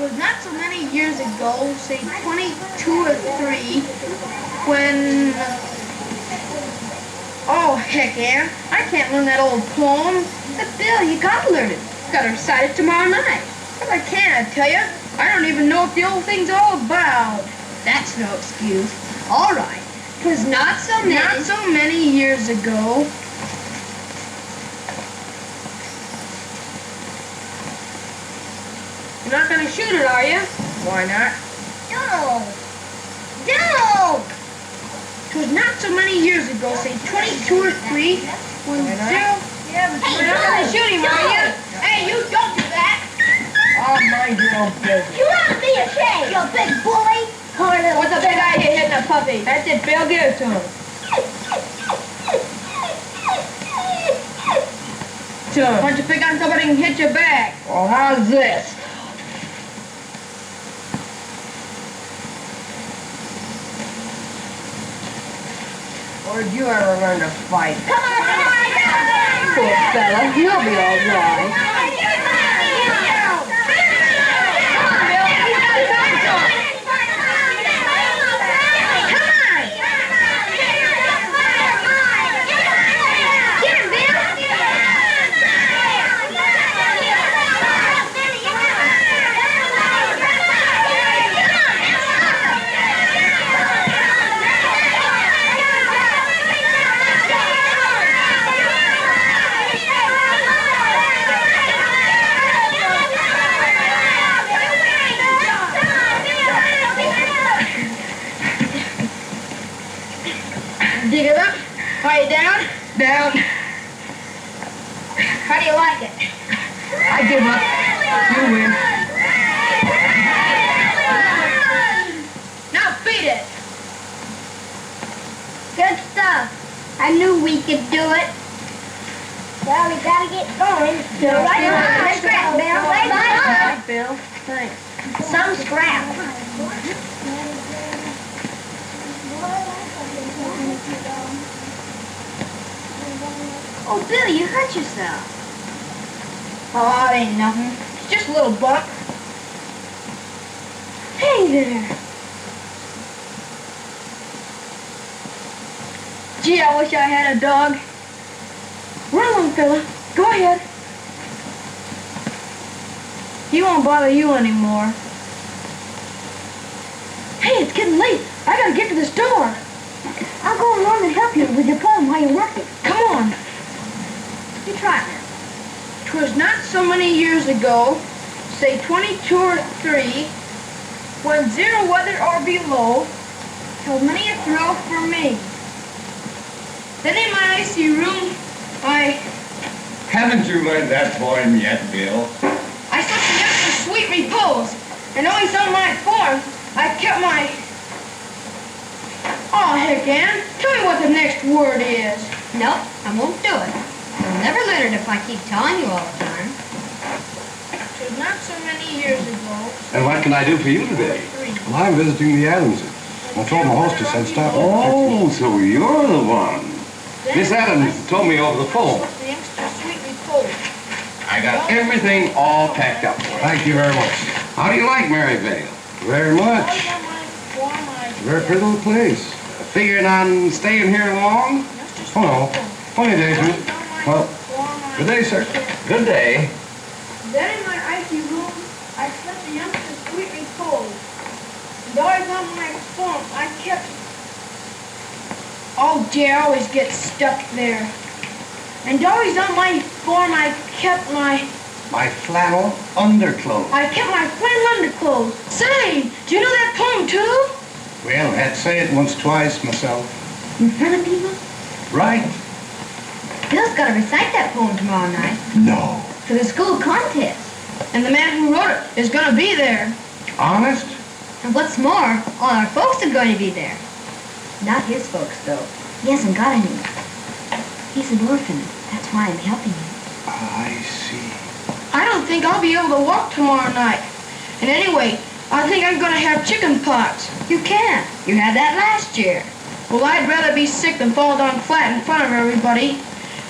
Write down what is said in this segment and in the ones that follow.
was not so many years ago, say 22 or 3, when... Oh, heck, Ann, I can't learn that old poem. But Bill, you gotta learn it. You gotta recite it tomorrow night. But I can't, I tell you. I don't even know what the old thing's all about. That's no excuse. All right. 'Twas not so many... Not so many years ago. You're not gonna shoot it, are you? Why not? No! No! 'Twas not so many years ago, say 22 or 3, when zero... Yeah, but you're not gonna shoot him, are you? Hey, you don't do that! I'll mind your own business. You ought to be ashamed, you big bully! Poor little... What's a big idea hitting a puppy? That's it, Bill, give it to him. Sure. Why don't you pick on somebody and hit your back? Well, how's this? Or did you ever learn to fight? Come on, come on, come on! Poor fella, he'll be all right. Dig it up. Are you down? Down. How do you like it? I give up. You win. Now beat it. Good stuff. I knew we could do it. Well, we gotta get going. So right on. Let's scrap, Bill. Right Hi, Bill. Thanks. Some scrap. Oh, Bill, you hurt yourself. Oh, it ain't nothing. It's just a little bump. Hey there. Gee, I wish I had a dog. Run along, fella. Go ahead. He won't bother you anymore. Hey, it's getting late. I gotta get to the store. I'll go along and help you with your poem while you're working. Come on. You try it now. 'Twas not so many years ago, say 22 or 3, when 0 weather or below held many a thrill for me. Then in my icy room, Haven't you learned that poem yet, Bill? I slept in yet sweet repose, and always on my form, I kept my... Oh, heck, Ann, tell me what the next word is. Nope, I won't do it. You'll never learn it if I keep telling you all the time. 'Twas not so many years ago. And what can I do for you today? Well, I'm visiting the Adamses. I told my hostess I'd stop. Oh, so you're the one. Miss Adams told me over the phone. The youngster sweet repose. I got everything all packed up for you. Thank you very much. How do you like Maryvale? Very much. Very pretty little place. Figuring on staying here long? Oh, no. Funny days, miss. Well, good day, sir. Good day. Then in my icy room, I slept the youngster's sweet repose. And always on my form, I kept... Oh dear, I always get stuck there. And always on my form, I kept my... My flannel underclothes. I kept my flannel underclothes. Say, do you know that poem too? Well, had say it once, twice myself. In front of people? Right? Bill's got to recite that poem tomorrow night No. for the school contest. And the man who wrote it is gonna be there. Honest? And what's more, all our folks are going to be there. Not his folks, though. He hasn't got any. He's an orphan. That's why I'm helping him. I see. I don't think I'll be able to walk tomorrow night. And anyway, I think I'm gonna have chicken pox. You can't. You had that last year. Well, I'd rather be sick than fall down flat in front of everybody.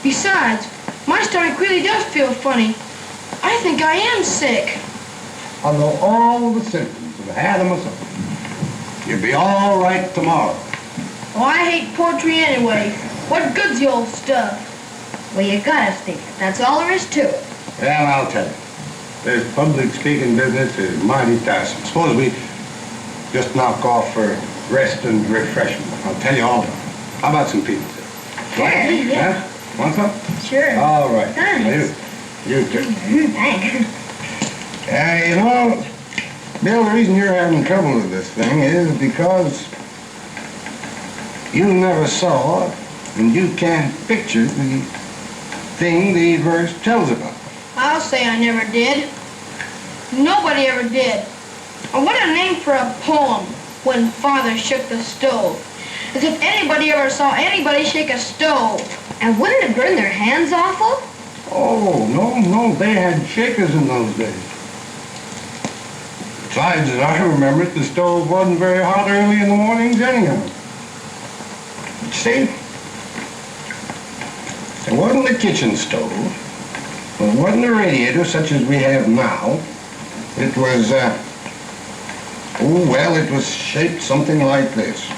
Besides, my stomach really does feel funny. I think I am sick. I know all the symptoms and had them myself. You'll be all right tomorrow. Oh, I hate poetry anyway. What good's the old stuff? Well, you gotta speak it. That's all there is to it. Well, I'll tell you. This public speaking business is mighty tiresome. Suppose we just knock off for rest and refreshment. I'll tell you all about it. How about some pizza? Sure, yeah. Huh? Want some? Sure. All right. Thanks. You too. Thanks. You know, Bill, the reason you're having trouble with this thing is because you never saw and you can't picture the thing the verse tells about. I'll say I never did. Nobody ever did. And what a name for a poem, When Father Shook the Stove. As if anybody ever saw anybody shake a stove. And wouldn't it burn their hands awful? Oh, no, they had shakers in those days. Besides, as I remember it, the stove wasn't very hot early in the mornings anyhow. See, it wasn't a kitchen stove. It wasn't a radiator such as we have now. It was, it was shaped something like this.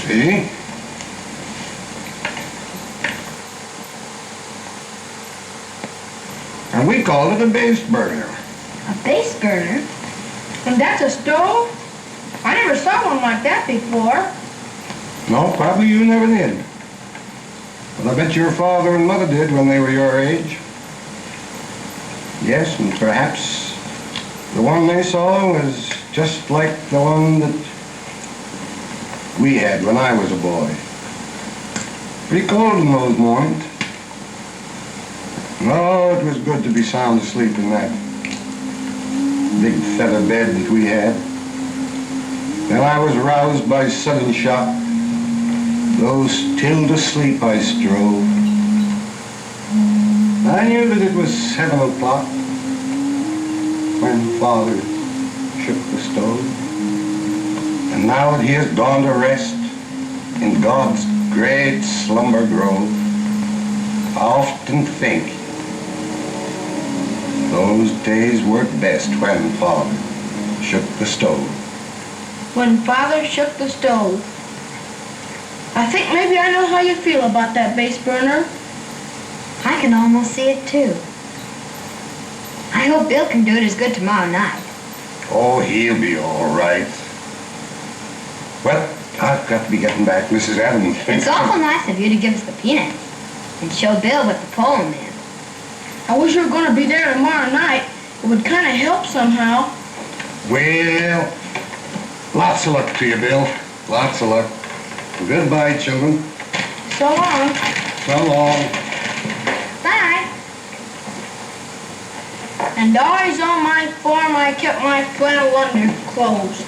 See? And we called it a base burner. A base burner? And that's a stove? I never saw one like that before. No, probably you never did. But I bet your father and mother did when they were your age. Yes, and perhaps the one they saw was just like the one that we had when I was a boy. Pretty cold in those mornings. No, it was good to be sound asleep in that big feather bed that we had. Then I was roused by sudden shock, though still to sleep I strove. I knew that it was 7 o'clock when Father shook the stove. And now that he has gone to rest in God's great slumber grove, I often think those days worked best when Father shook the stove. When Father shook the stove. I think maybe I know how you feel about that base burner. I can almost see it, too. I hope Bill can do it as good tomorrow night. Oh, he'll be all right. Well, I've got to be getting back, Mrs. Adams. It's awful nice of you to give us the peanuts and show Bill what the poem is. I wish you were going to be there tomorrow night. It would kind of help somehow. Well, lots of luck to you, Bill. Lots of luck. Goodbye, children. So long. So long. Bye. And always on my farm I kept my flannel underclothes.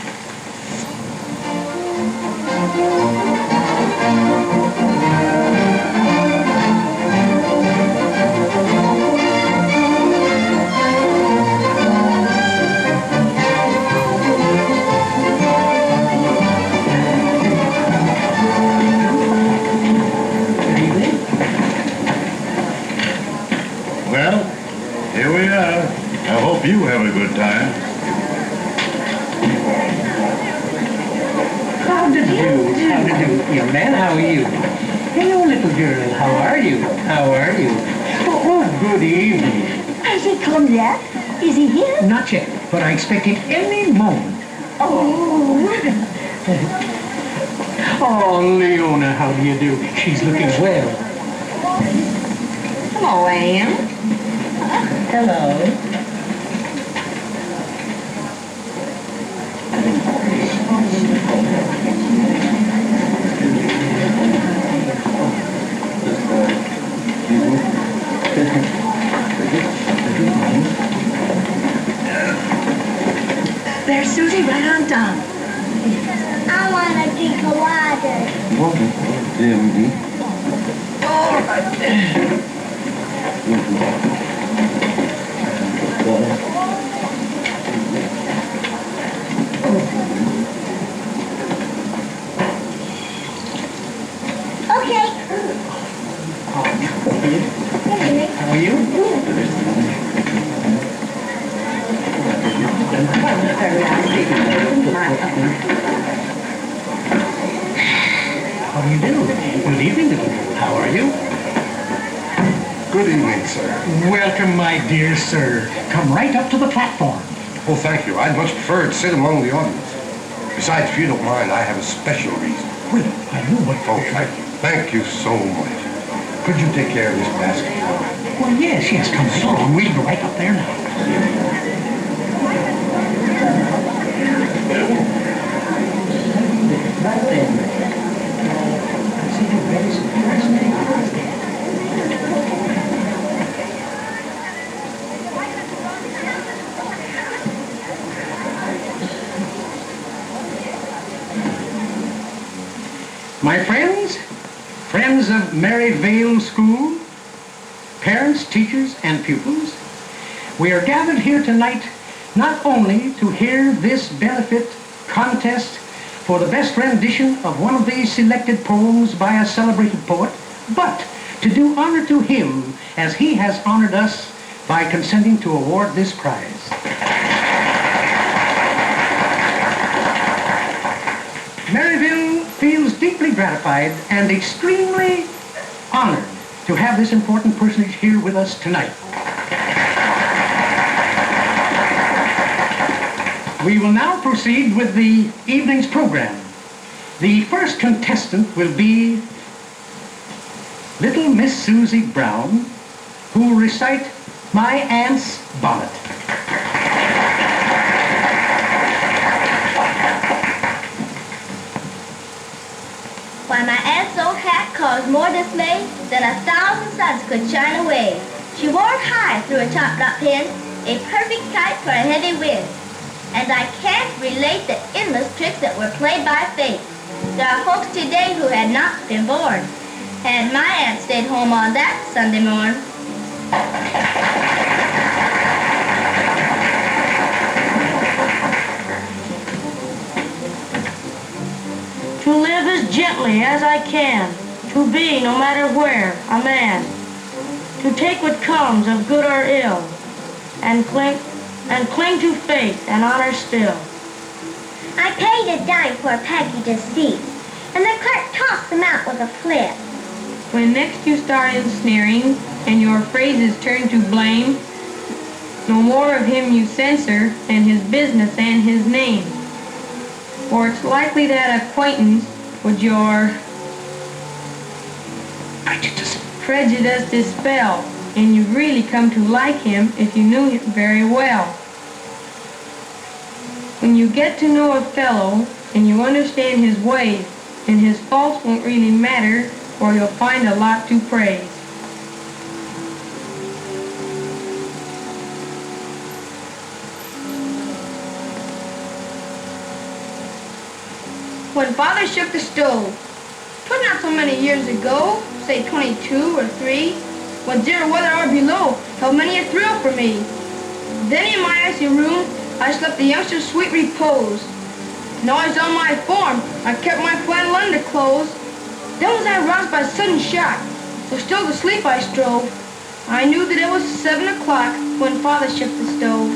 Well, here we are. I hope you have a good time. How do you, young man? How are you? Hello, little girl. How are you? How are you? Oh, good evening. Has he come yet? Is he here? Not yet, but I expect him any moment. Oh. Oh, Leona, how do you do? She's looking well. Hello, Anne. Hello. There's Susie right on time. I want to drink a water. All right. Okay. How are you? How do you do? Good evening, little girl. How are you? Good evening, sir. Welcome, my dear sir. Come right up to the platform. Oh, thank you. I'd much prefer to sit among the audience. Besides, if you don't mind, I have a special reason. Well, I know what... Oh, thank you. Thank you so much. Could you take care of this basket? Well, yes, come right on. We'll go right up there now. Right there. See how very surprising. My friends of Maryvale School, parents, teachers, and pupils, we are gathered here tonight not only to hear this benefit contest for the best rendition of one of these selected poems by a celebrated poet, but to do honor to him as he has honored us by consenting to award this prize. Maryville feels deeply gratified and extremely honored to have this important personage here with us tonight. We will now proceed with the evening's program. The first contestant will be little Miss Susie Brown, who will recite My Aunt's Bonnet. Why, my aunt's old hat caused more dismay than 1,000 suns could shine away. She wore it high through a top-knot pin, a perfect kite for a heavy wind. And I can't relate the endless tricks that were played by fate. There are folks today who had not been born, and my aunt stayed home on that Sunday morn. To live as gently as I can, to be, no matter where, a man. To take what comes of good or ill, and cling to faith and honor still. I paid a dime for a package of seeds, and the clerk tossed them out with a flip. When next you start ensnaring, and your phrases turn to blame, no more of him you censor than his business and his name. For it's likely that acquaintance would your prejudice dispel, and you'd really come to like him if you knew him very well. When you get to know a fellow and you understand his ways, then his faults won't really matter, or you'll find a lot to praise. When Father shook the stove, 'twas not so many years ago, say 22 or 3, when 0 weather or below held many a thrill for me. Then in my icy room, I slept the youngster's sweet repose. And always on my form, I kept my flannel underclothes. Then was I roused by a sudden shock, so still to sleep I strove. I knew that it was 7 o'clock when Father shook the stove.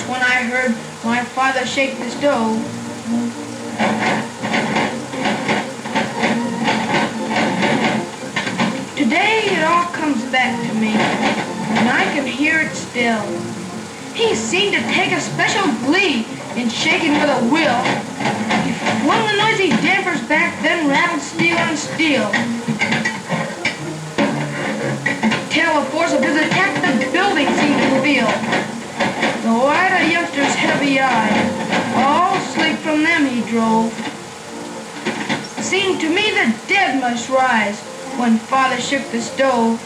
When I heard my father shake the stove. Today it all comes back to me, and I can hear it still. He seemed to take a special glee in shaking with a will. He flung the noisy dampers back, then rattled steel on steel. Tell the force of his attack the building seemed to feel. The wide-eyed youngster's heavy eyes, all sleep from them he drove. Seemed to me the dead must rise when Father shook the stove.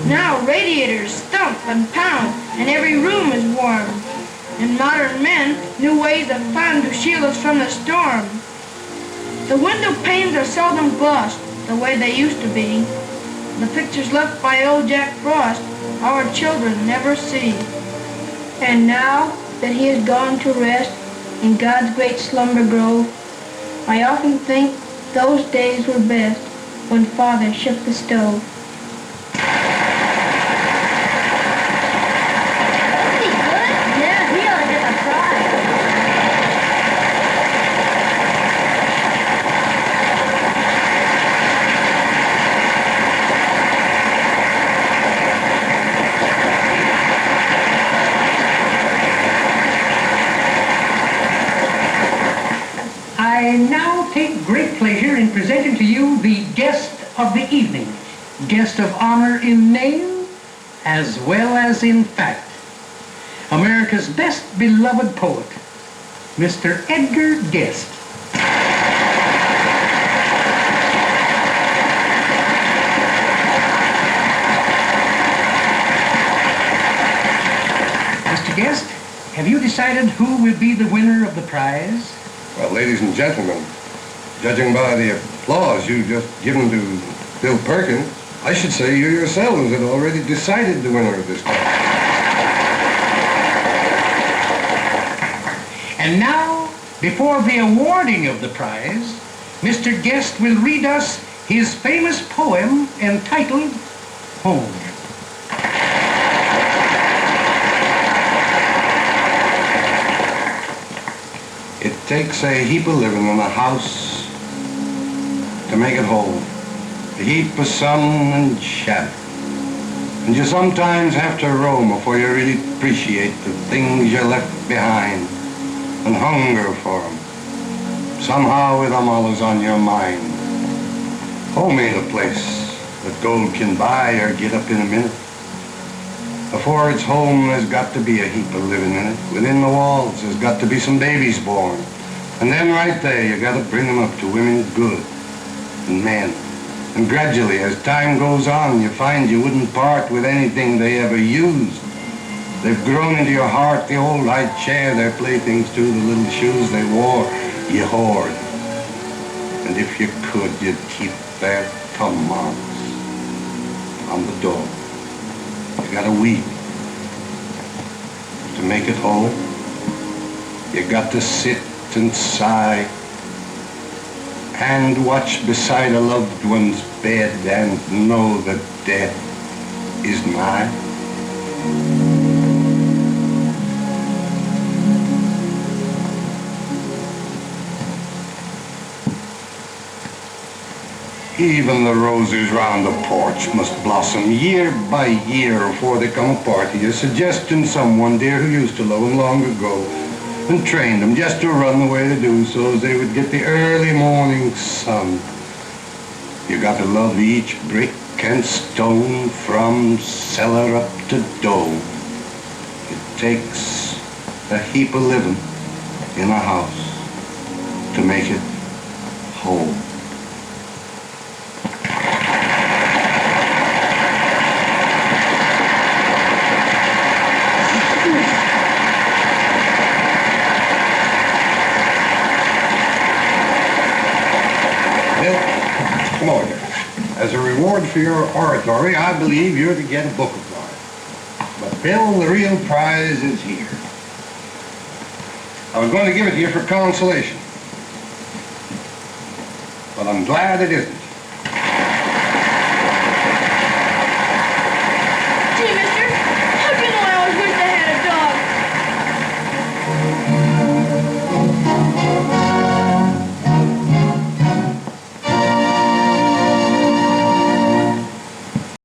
Now radiators stump and pound, and every room is warm. And modern men, new ways have found to shield us from the storm. The window panes are seldom glossed the way they used to be. The pictures left by old Jack Frost our children never see. And now that he is gone to rest in God's great slumber grove, I often think those days were best when Father shook the stove. I now take great pleasure in presenting to you the guest of the evening, guest of honor in name as well as in fact, America's best beloved poet, Mr. Edgar Guest. Mr. Guest, have you decided who will be the winner of the prize? Well, ladies and gentlemen, judging by the applause you just given to Bill Perkins, I should say you yourselves had already decided the winner of this prize. And now, before the awarding of the prize, Mr. Guest will read us his famous poem entitled Home. It takes a heap of living in a house to make it whole. A heap of sun and shadow. And you sometimes have to roam before you really appreciate the things you left behind and hunger for them. Somehow with them always on your mind. Home ain't a place that gold can buy or get up in a minute. Before it's home, there's got to be a heap of living in it. Within the walls, there's got to be some babies born. And then right there, you got to bring them up to women good and men. And gradually, as time goes on, you find you wouldn't part with anything they ever used. They've grown into your heart, the old high chair, their playthings too, the little shoes they wore, you hoard. And if you could, you'd keep their thumb marks on the door. You gotta weep to make it whole. You got to sit and sigh and watch beside a loved one's bed and know that death is nigh. Even the roses round the porch must blossom year by year before they come apart to you, suggesting someone dear who used to love them long ago and trained them just to run the way they do so as they would get the early morning sun. You got to love each brick and stone from cellar up to dome. It takes a heap of living in a house to make it whole. Come on here. As a reward for your oratory, I believe you're to get a book of mine. But Bill, the real prize is here. I was going to give it to you for consolation, but I'm glad it isn't.